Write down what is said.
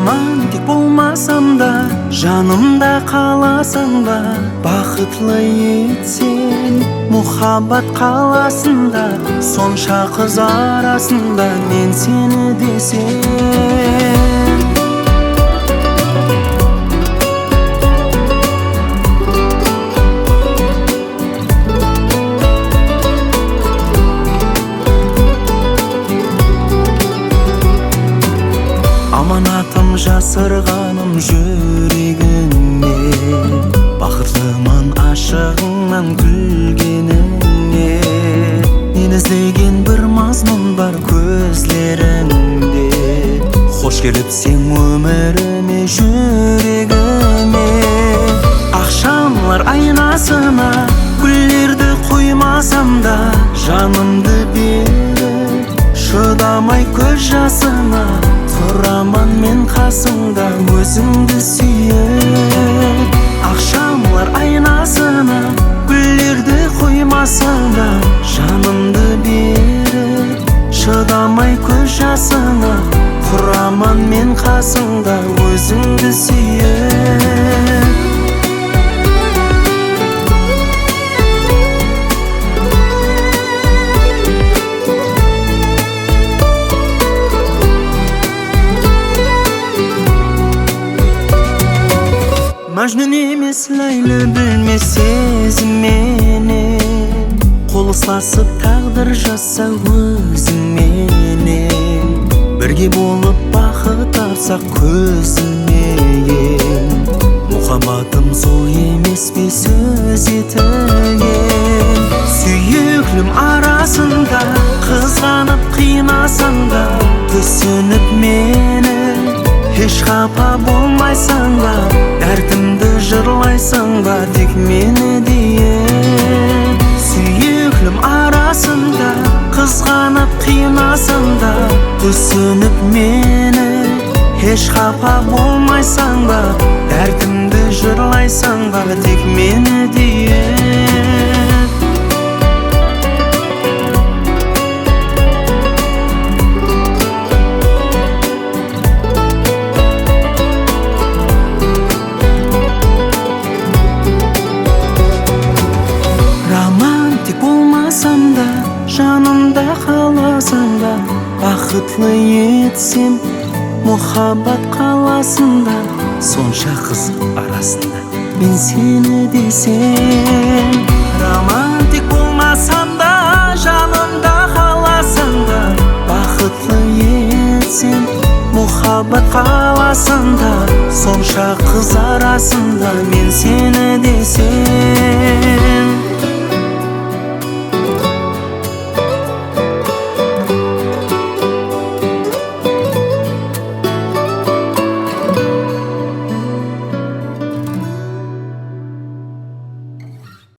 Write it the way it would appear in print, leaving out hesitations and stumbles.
Романтик болмасам да, жанымда қаласың ба? Бақытлы етсем, мұхаббат қаласында, сонша қыз арасында мен сені десем. Аманатым жасырғаным жүрегіңе, бақытлымын ашығыңнан күлгеніңе. Мен іздеген бір мазмұн бар көзлеріңде, хош келіпсің өміріме, жүрегіме. Ақшамлар айнасына гүлдерді қоймасам да, жанымды беріп шыдамай көз жасына, тұраман мен қасыңда өзіңді сүйіп. Ақшамлар айнасына гүлдерді қоймасаңда, жанымды беріп шыдамай көз жасына, тұраман мен қасыңда өзіңді сүйіп. Мәжнүн емес Ләйлі білмес сезімменен, қол ұстасып тағдыр жазса өзіңменен. Бірге болып бақыт тапсақ көзіңнен, мұхаббатым сол емес пе сөз етілген. Сүйеклім арасында қызғанып қинасаң да, түсініп мені еш қапа болмайсың ба? Дәртімді жырлайсың ба тек мені дейін? Сүйеклім арасында қызғанып қинасаң да, түсініп мені еш қапа болмайсың ба? Дәртімді жырлайсың ба тек мені дейін? Болмасам да, жанымда қаласың ба? Бақытлы етсем, мұхаббат қаласында, сонша қыз арасында мен сені десем. Романтик болмасам да, жанымда қаласың ба? Бақытлы етсем, мұхаббат қаласында, сонша қыз арасында мен сені десем.